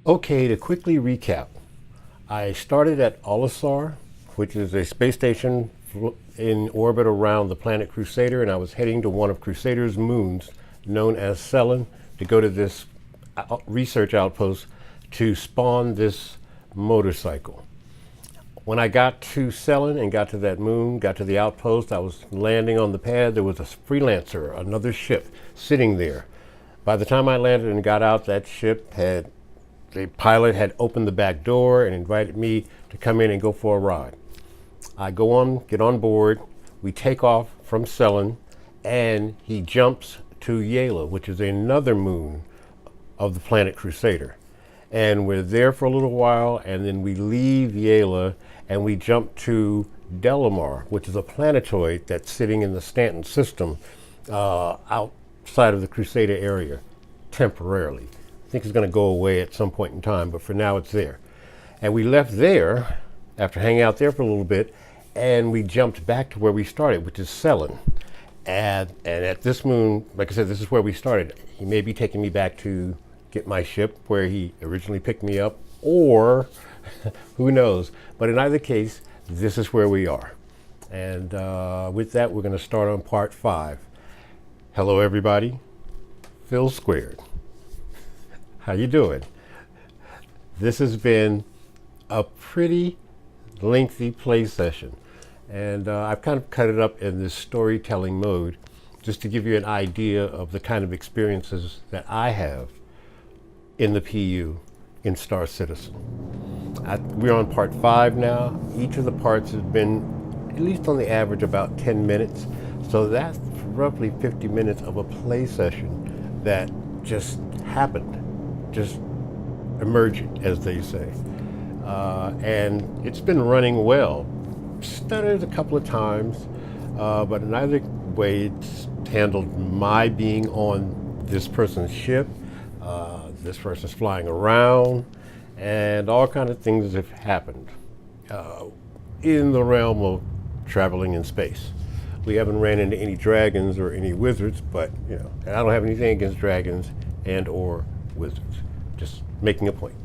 Okay, to quickly recap, I started at Olisar, which is a space station in orbit around the planet Crusader, and I was heading to one of Crusader's moons, known as Cellin, to go to this research outpost to spawn this motorcycle. When I got to Cellin and got to that moon, got to the outpost, I was landing on the pad. There was a Freelancer, another ship, sitting there. By the time I landed and got out, that ship had, the pilot had opened the back door and invited me to come in and go for a ride. I go on, get on board, we take off from Cellin, and he jumps to Yela, which is another moon of the planet Crusader. And we're there for a little while, and then we leave Yela and we jump to Delamar, which is a planetoid that's sitting in the Stanton system outside of the Crusader area temporarily. I think it's going to go away at some point in time, but for now it's there. And we left there after hanging out there for a little bit, and we jumped back to where we started, which is Cellin. And at this moon, like I said, this is where we started. He may be taking me back to get my ship where he originally picked me up, or who knows. But in either case, this is where we are. And with that, we're going to start on part 5. Hello, everybody. Phil Squared. How you doing? This has been a pretty lengthy play session, and I've kind of cut it up in this storytelling mode just to give you an idea of the kind of experiences that I have in the PU in Star Citizen. We're on part 5 now. Each of the parts has been, at least on the average, about 10 minutes. So that's roughly 50 minutes of a play session that just happened, just emergent, as they say. And it's been running well. Stuttered a couple of times, but in either way, it's handled my being on this person's ship. This person's flying around, and all kinds of things have happened in the realm of traveling in space. We haven't ran into any dragons or any wizards, but and I don't have anything against dragons and or wizards. Just making a point.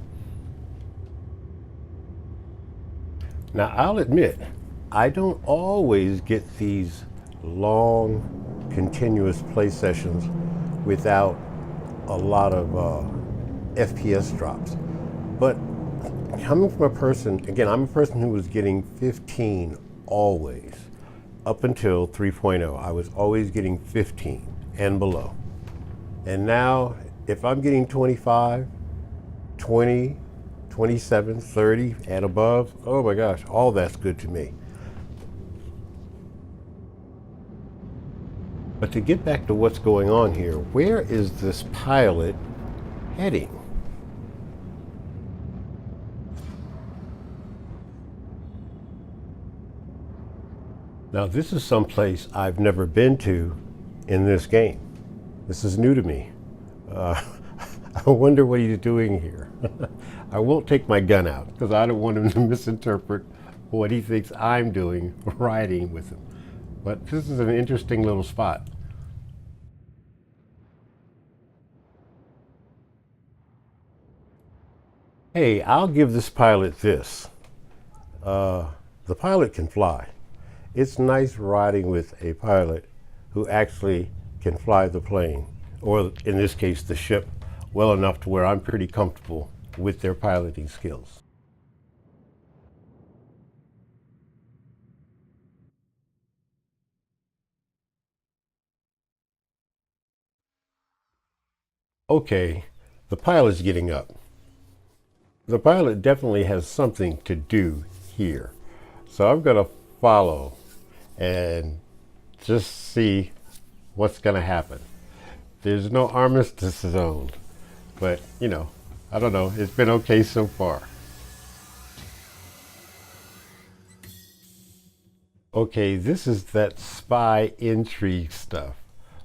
Now, I'll admit, I don't always get these long, continuous play sessions without a lot of FPS drops. But coming from a person, again, I'm a person who was getting 15 always. Up until 3.0, I was always getting 15 and below. And now, if I'm getting 25, 20, 27, 30 and above, oh my gosh, all that's good to me. But to get back to what's going on here, where is this pilot heading? Now, this is someplace I've never been to in this game. This is new to me. I wonder what he's doing here. I won't take my gun out because I don't want him to misinterpret what he thinks I'm doing riding with him. But this is an interesting little spot. Hey, I'll give this pilot this. The pilot can fly. It's nice riding with a pilot who actually can fly the plane, or in this case, the ship, well enough to where I'm pretty comfortable with their piloting skills. Okay, the pilot's getting up. The pilot definitely has something to do here. So I'm going to follow and just see what's going to happen. There's no armistice zone, but I don't know. It's been okay so far. Okay, this is that spy intrigue stuff.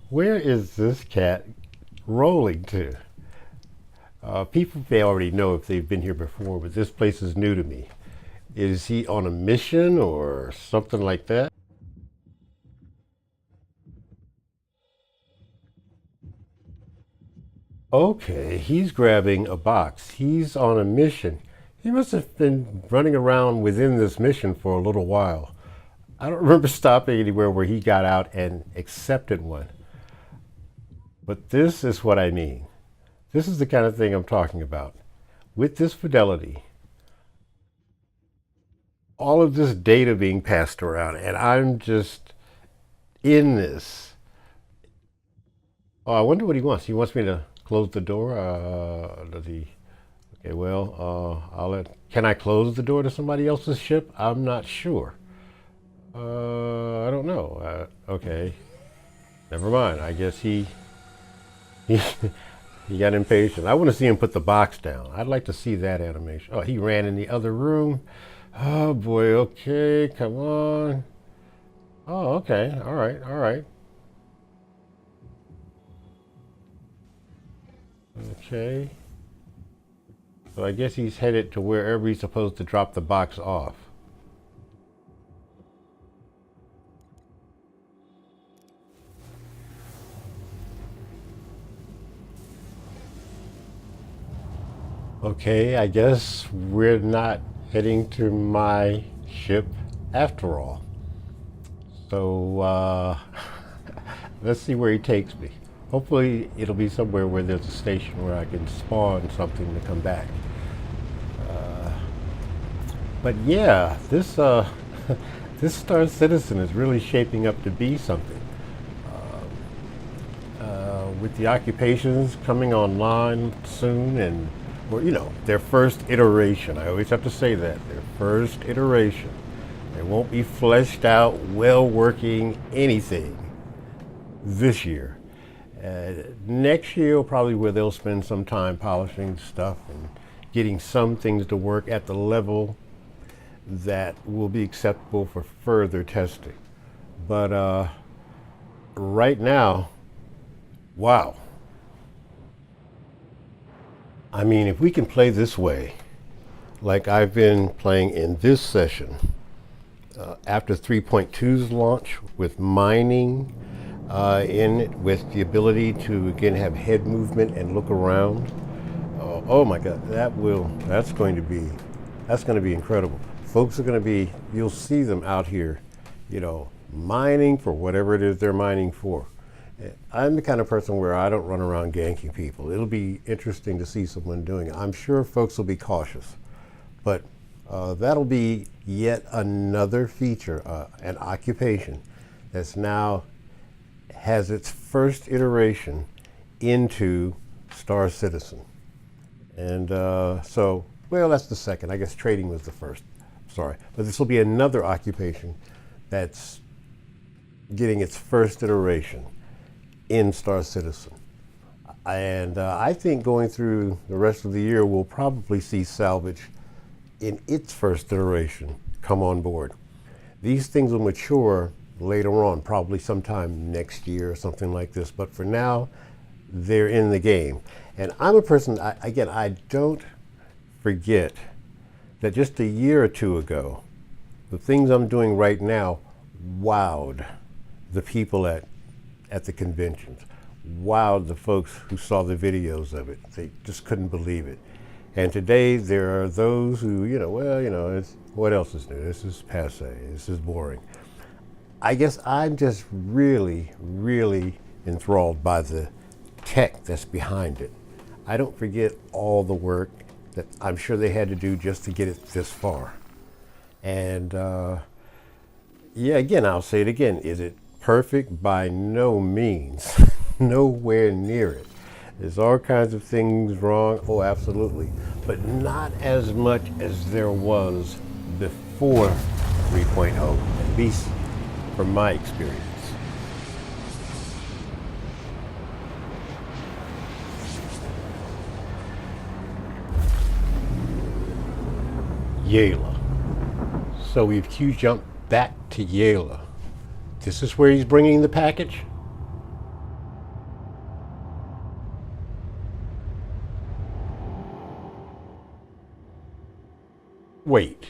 Where is this cat rolling to? People may already know if they've been here before, but this place is new to me. Is he on a mission or something like that? Okay, he's grabbing a box. He's on a mission. He must have been running around within this mission for a little while. I don't remember stopping anywhere where he got out and accepted one. But this is what I mean. This is the kind of thing I'm talking about. With this fidelity, all of this data being passed around, and I'm just in this. Oh, I wonder what he wants. He wants me to close the door. Does he? Okay, well, I'll let. Can I close the door to somebody else's ship? I'm not sure. I don't know. Okay, never mind. I guess he he got impatient. I want to see him put the box down. I'd like to see that animation. Oh, he ran in the other room. Oh boy. Okay, come on. Oh, okay. All right. All right. Okay. So I guess he's headed to wherever he's supposed to drop the box off. Okay, I guess we're not heading to my ship after all. So let's see where he takes me. Hopefully it'll be somewhere where there's a station where I can spawn something to come back. But yeah, this this Star Citizen is really shaping up to be something. With the occupations coming online soon, and or their first iteration. I always have to say that their first iteration. They won't be fleshed out, well working anything this year. Next year, probably where they'll spend some time polishing stuff and getting some things to work at the level that will be acceptable for further testing. But right now, wow. I mean, if we can play this way, like I've been playing in this session, after 3.2's launch, with mining in it, with the ability to again have head movement and look around. Oh my God, that's going to be incredible. Folks are going to be, you'll see them out here, mining for whatever it is they're mining for. I'm the kind of person where I don't run around ganking people. It'll be interesting to see someone doing it. I'm sure folks will be cautious, but that'll be yet another feature, an occupation that's now has its first iteration into Star Citizen. And well, that's the second. I guess trading was the first. Sorry. But this will be another occupation that's getting its first iteration in Star Citizen. And I think going through the rest of the year, we'll probably see salvage in its first iteration come on board. These things will mature later on, probably sometime next year or something like this. But for now, they're in the game. And I'm a person, I don't forget that just a year or two ago, the things I'm doing right now wowed the people at the conventions, wowed the folks who saw the videos of it. They just couldn't believe it. And today there are those who, what else is new? This is passe, this is boring. I guess I'm just really, really enthralled by the tech that's behind it. I don't forget all the work that I'm sure they had to do just to get it this far. And yeah, again, I'll say it again. Is it perfect? By no means. Nowhere near it. There's all kinds of things wrong. Oh, absolutely. But not as much as there was before 3.0, at least from my experience. Yela. So we've Q jumped back to Yela. This is where he's bringing the package? Wait.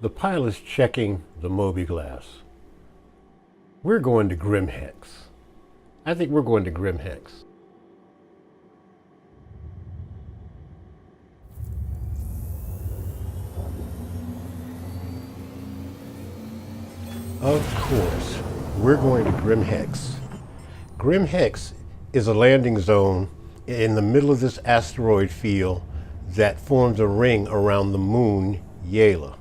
The pilot's checking the mobiGlas. We're going to Grimhex. I think we're going to Grimhex. Of course, we're going to Grim Hex. Grim Hex is a landing zone in the middle of this asteroid field that forms a ring around the moon, Yela.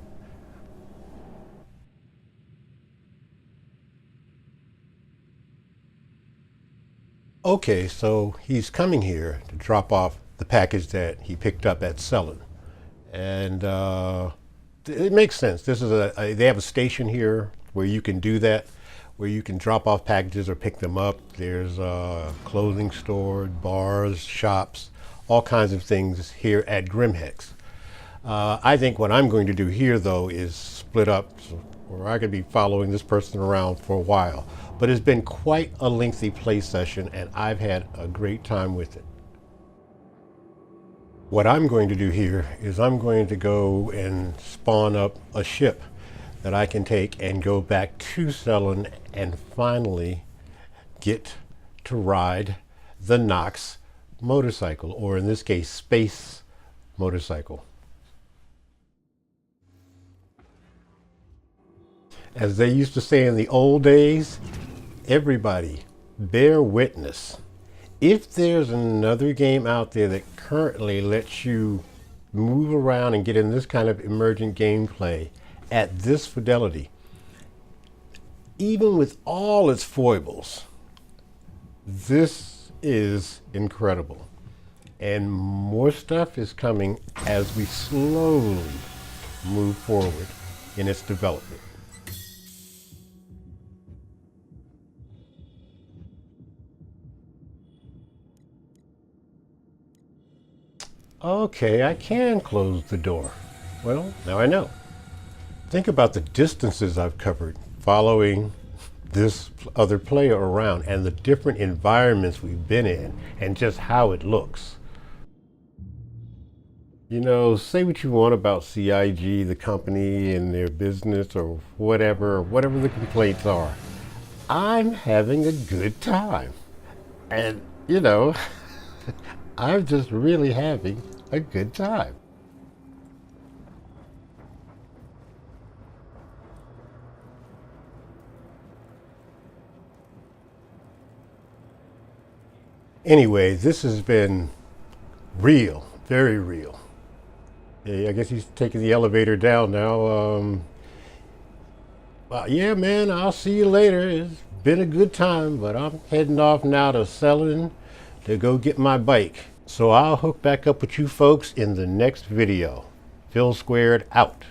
Okay, so he's coming here to drop off the package that he picked up at Cellin. And it makes sense. This is they have a station here where you can do that, where you can drop off packages or pick them up. There's a clothing store, bars, shops, all kinds of things here at Grim Hex. I think what I'm going to do here, though, is split up, or I could be following this person around for a while. But it's been quite a lengthy play session, and I've had a great time with it. What I'm going to do here is I'm going to go and spawn up a ship that I can take and go back to Cellin and finally get to ride the Nox motorcycle, or in this case, space motorcycle. As they used to say in the old days, everybody bear witness. If there's another game out there that currently lets you move around and get in this kind of emergent gameplay at this fidelity, even with all its foibles, this is incredible. And more stuff is coming as we slowly move forward in its development. Okay, I can close the door. Well, now I know. Think about the distances I've covered following this other player around and the different environments we've been in and just how it looks. You know, say what you want about CIG, the company and their business or whatever the complaints are. I'm having a good time. And, you know, I'm just really having a good time. Anyway, this has been real, very real. I guess he's taking the elevator down now. Yeah, man, I'll see you later. It's been a good time, but I'm heading off now to Cellin to go get my bike. So I'll hook back up with you folks in the next video. Phil Squared out.